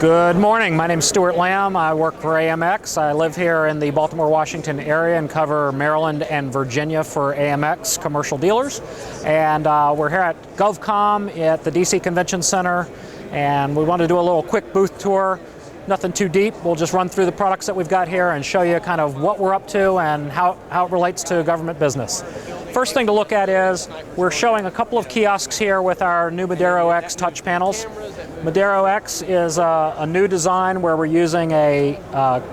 Good morning. My name is Stuart Lamb. I work for AMX. I live here in the Baltimore, Washington area and cover Maryland and Virginia for AMX commercial dealers. And we're here at GovCom at the DC Convention Center, and we want to do a little quick booth tour. Nothing too deep. We'll just run through the products that we've got here and show you kind of what we're up to and how it relates to government business. First thing to look at is we're showing a couple of kiosks here with our new Madero X touch panels. Madero X is a new design where we're using a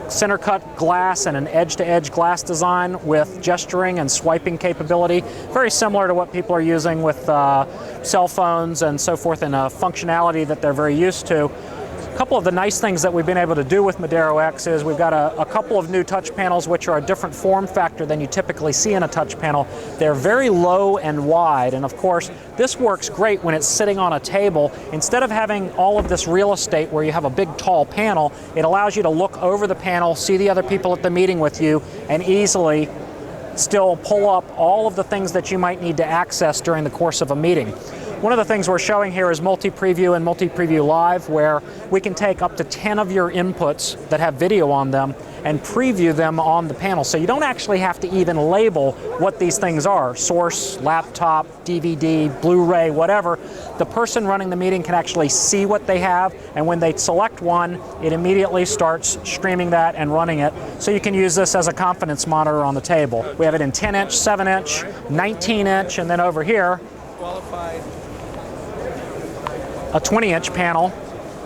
center cut glass and an edge-to-edge glass design with gesturing and swiping capability. Very similar to what people are using with cell phones and so forth, and a functionality that they're very used to. A couple of the nice things that we've been able to do with Madero X is we've got a couple of new touch panels which are a different form factor than you typically see in a touch panel. They're very low and wide, and of course this works great when it's sitting on a table. Instead of having all of this real estate where you have a big tall panel, it allows you to look over the panel, see the other people at the meeting with you, and easily still pull up all of the things that you might need to access during the course of a meeting. One of the things we're showing here is Multi-Preview and Multi-Preview Live, where we can take up to 10 of your inputs that have video on them and preview them on the panel. So you don't actually have to even label what these things are: source, laptop, DVD, Blu-ray, whatever. The person running the meeting can actually see what they have, and when they select one, it immediately starts streaming that and running it. So you can use this as a confidence monitor on the table. We have it in 10-inch, 7-inch, 19-inch, and then over here, a 20-inch panel,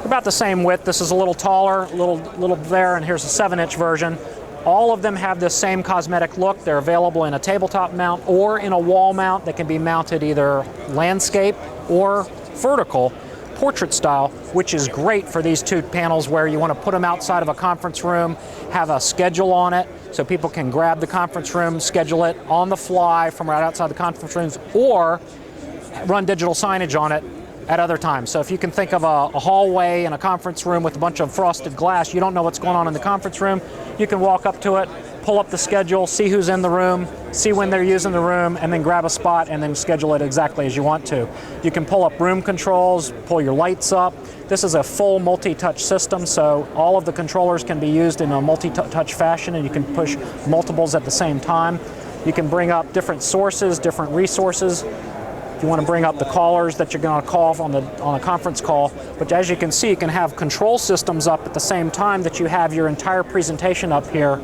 about the same width. This is a little taller, a little there, and here's a 7-inch version. All of them have this same cosmetic look. They're available in a tabletop mount or in a wall mount that can be mounted either landscape or vertical, portrait style, which is great for these two panels where you want to put them outside of a conference room, have a schedule on it, so people can grab the conference room, schedule it on the fly from right outside the conference rooms, or run digital signage on it at other times. So if you can think of a hallway in a conference room with a bunch of frosted glass, you don't know what's going on in the conference room, you can walk up to it, pull up the schedule, see who's in the room, see when they're using the room, and then grab a spot and then schedule it exactly as you want to. You can pull up room controls, pull your lights up. This is a full multi-touch system, so all of the controllers can be used in a multi-touch fashion, and you can push multiples at the same time. You can bring up different sources, different resources. You want to bring up the callers that you're going to call on a conference call. But as you can see, you can have control systems up at the same time that you have your entire presentation up here.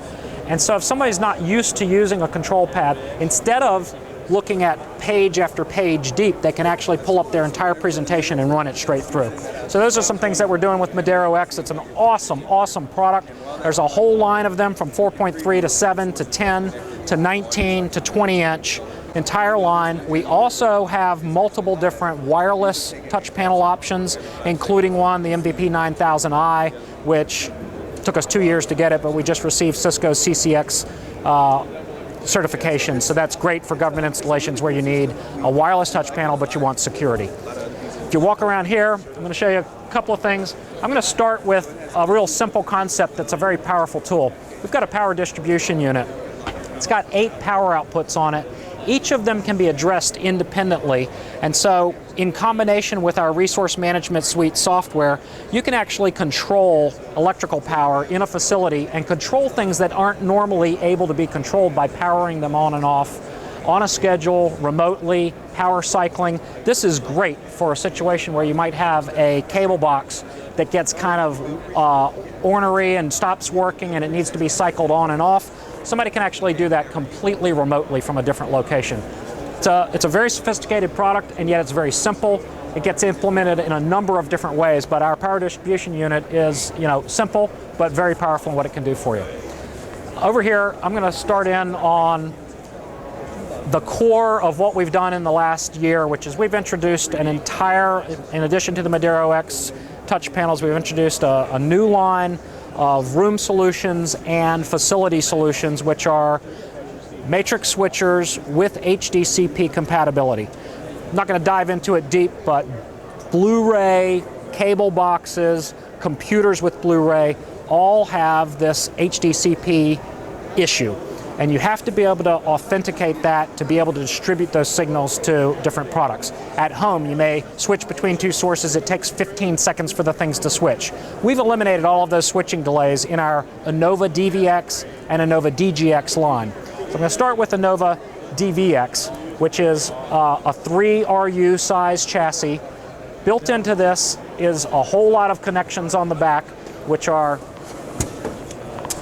And so if somebody's not used to using a control pad, instead of looking at page after page deep, they can actually pull up their entire presentation and run it straight through. So those are some things that we're doing with Madero X. It's an awesome, awesome product. There's a whole line of them from 4.3 to 7 to 10 to 19 to 20-inch. Entire line. We also have multiple different wireless touch panel options, including one, the MVP 9000i, which took us 2 years to get it, but we just received Cisco's CCX certification. So that's great for government installations where you need a wireless touch panel, but you want security. If you walk around here, I'm going to show you a couple of things. I'm going to start with a real simple concept that's a very powerful tool. We've got a power distribution unit. It's got 8 power outputs on it. Each of them can be addressed independently, and so in combination with our Resource Management Suite software, you can actually control electrical power in a facility and control things that aren't normally able to be controlled by powering them on and off on a schedule, remotely, power cycling. This is great for a situation where you might have a cable box that gets kind of ornery and stops working and it needs to be cycled on and off. Somebody can actually do that completely remotely from a different location. It's a very sophisticated product, and yet it's very simple. It gets implemented in a number of different ways, but our power distribution unit is, simple, but very powerful in what it can do for you. Over here, I'm going to start in on the core of what we've done in the last year, which is we've introduced in addition to the Madero X touch panels, we've introduced a new line of room solutions and facility solutions, which are matrix switchers with HDCP compatibility. I'm not going to dive into it deep, but Blu-ray, cable boxes, computers with Blu-ray all have this HDCP issue. And you have to be able to authenticate that to be able to distribute those signals to different products. At home, you may switch between two sources. It takes 15 seconds for the things to switch. We've eliminated all of those switching delays in our Innova DVX and Innova DGX line. So I'm going to start with Innova DVX, which is a 3 RU size chassis. Built into this is a whole lot of connections on the back, which are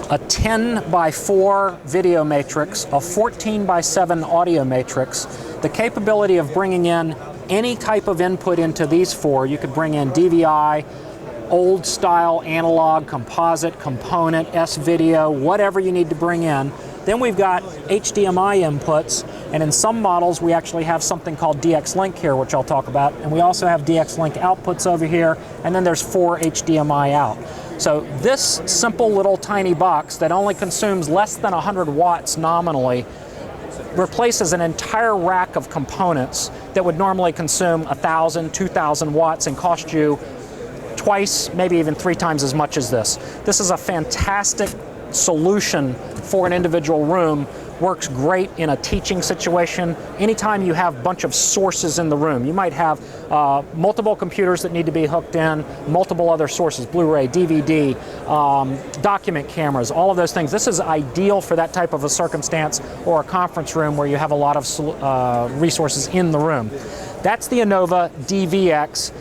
a 10 by 4 video matrix, a 14 by 7 audio matrix, the capability of bringing in any type of input into these four. You could bring in DVI, old style analog, composite, component, S-video, whatever you need to bring in. Then we've got HDMI inputs, and in some models we actually have something called DX Link here, which I'll talk about, and we also have DX Link outputs over here, and then there's 4 HDMI out. So this simple little tiny box that only consumes less than 100 watts nominally replaces an entire rack of components that would normally consume 1,000, 2,000 watts and cost you twice, maybe even 3 times as much as this. This is a fantastic solution for an individual room. Works great in a teaching situation. Anytime you have a bunch of sources in the room, you might have multiple computers that need to be hooked in, multiple other sources, Blu-ray, DVD, document cameras, all of those things. This is ideal for that type of a circumstance, or a conference room where you have a lot of resources in the room. That's the Innova DVX.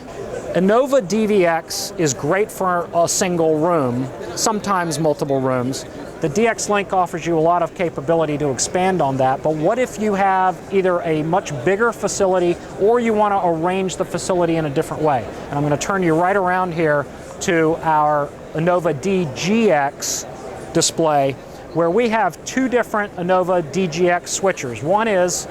Innova DVX is great for a single room, sometimes multiple rooms. The DX Link offers you a lot of capability to expand on that, but what if you have either a much bigger facility or you want to arrange the facility in a different way? And I'm going to turn you right around here to our Innova DGX display, where we have 2 different Innova DGX switchers. One is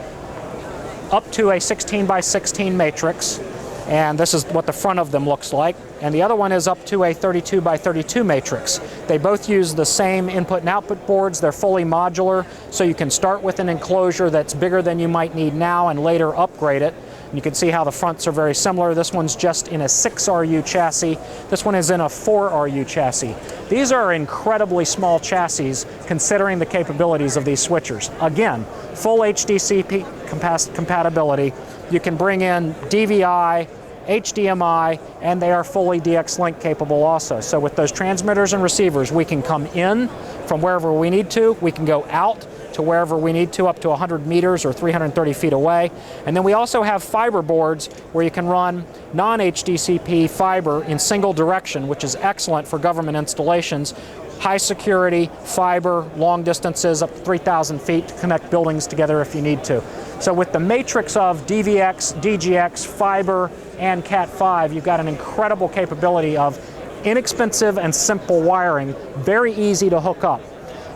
up to a 16 by 16 matrix, and this is what the front of them looks like. And the other one is up to a 32 by 32 matrix. They both use the same input and output boards. They're fully modular, so you can start with an enclosure that's bigger than you might need now and later upgrade it. And you can see how the fronts are very similar. This one's just in a 6 RU chassis. This one is in a 4 RU chassis. These are incredibly small chassis considering the capabilities of these switchers. Again, full HDCP compatibility. You can bring in DVI, HDMI, and they are fully DX Link capable also. So with those transmitters and receivers, we can come in from wherever we need to. We can go out to wherever we need to, up to 100 meters or 330 feet away. And then we also have fiber boards where you can run non-HDCP fiber in single direction, which is excellent for government installations. High security, fiber, long distances, up to 3,000 feet to connect buildings together if you need to. So with the matrix of DVX, DGX, fiber, and Cat5, you've got an incredible capability of inexpensive and simple wiring, very easy to hook up.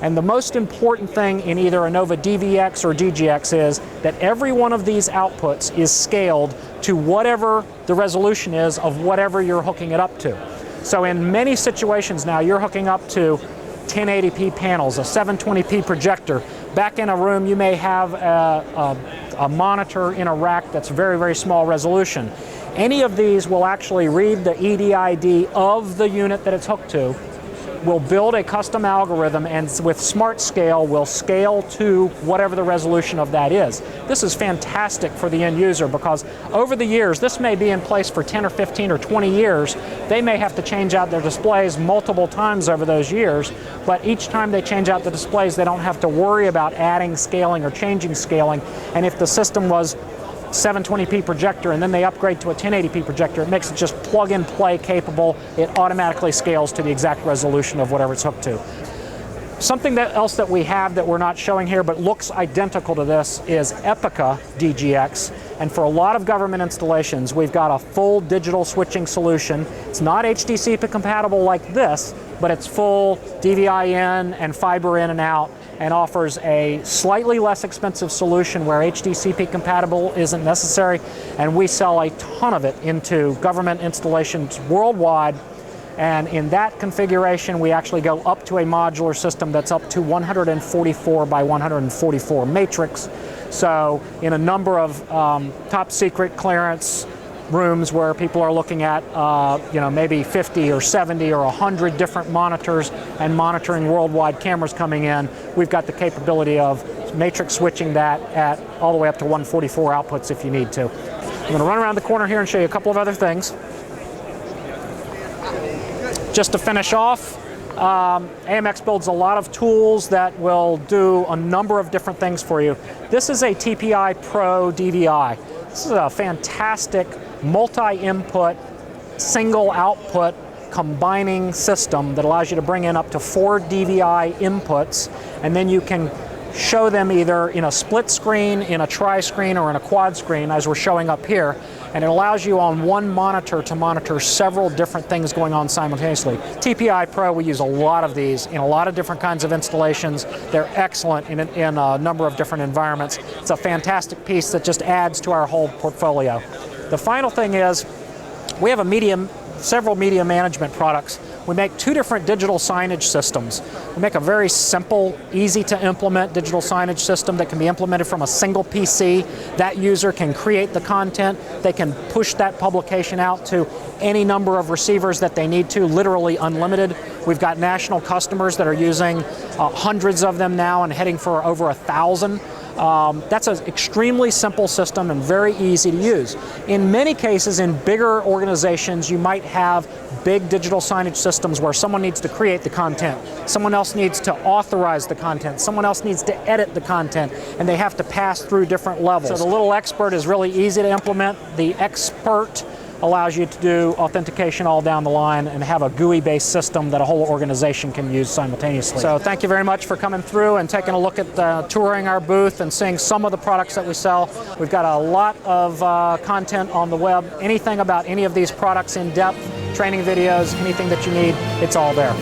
And the most important thing in either Innova DVX or DGX is that every one of these outputs is scaled to whatever the resolution is of whatever you're hooking it up to. So in many situations now, you're hooking up to 1080p panels, a 720p projector. Back in a room, you may have a monitor in a rack that's very, very small resolution. Any of these will actually read the EDID of the unit that it's hooked to, will build a custom algorithm, and with Smart Scale will scale to whatever the resolution of that is. This is fantastic for the end user because over the years, this may be in place for 10 or 15 or 20 years. They may have to change out their displays multiple times over those years, but each time they change out the displays, they don't have to worry about adding scaling or changing scaling. And if the system was 720p projector and then they upgrade to a 1080p projector, it makes it just plug and play capable. It automatically scales to the exact resolution of whatever it's hooked to. Something else that we have that we're not showing here but looks identical to this is Epica DGX. And for a lot of government installations, we've got a full digital switching solution. It's not HDCP compatible like this, but it's full DVI in and fiber in and out, and offers a slightly less expensive solution where HDCP compatible isn't necessary. And we sell a ton of it into government installations worldwide. And in that configuration, we actually go up to a modular system that's up to 144 by 144 matrix. So in a number of top secret clearance, rooms where people are looking at maybe 50 or 70 or 100 different monitors and monitoring worldwide cameras coming in. We've got the capability of matrix switching that at all the way up to 144 outputs if you need to. I'm going to run around the corner here and show you a couple of other things. Just to finish off, AMX builds a lot of tools that will do a number of different things for you. This is a TPI Pro DVI. This is a fantastic multi-input, single output combining system that allows you to bring in up to 4 DVI inputs, and then you can show them either in a split screen, in a tri-screen, or in a quad screen as we're showing up here. And it allows you on one monitor to monitor several different things going on simultaneously. TPI Pro, we use a lot of these in a lot of different kinds of installations. They're excellent in a number of different environments. It's a fantastic piece that just adds to our whole portfolio. The final thing is, we have several media management products. We make 2 different digital signage systems. We make a very simple, easy to implement digital signage system that can be implemented from a single PC. That user can create the content. They can push that publication out to any number of receivers that they need to, literally unlimited. We've got national customers that are using hundreds of them now and heading for over 1,000. That's an extremely simple system and very easy to use. In many cases, in bigger organizations, you might have big digital signage systems where someone needs to create the content, someone else needs to authorize the content, someone else needs to edit the content, and they have to pass through different levels. So the Little Expert is really easy to implement. The Expert allows you to do authentication all down the line and have a GUI-based system that a whole organization can use simultaneously. So thank you very much for coming through and taking a look at touring our booth and seeing some of the products that we sell. We've got a lot of content on the web. Anything about any of these products in depth, training videos, anything that you need, it's all there.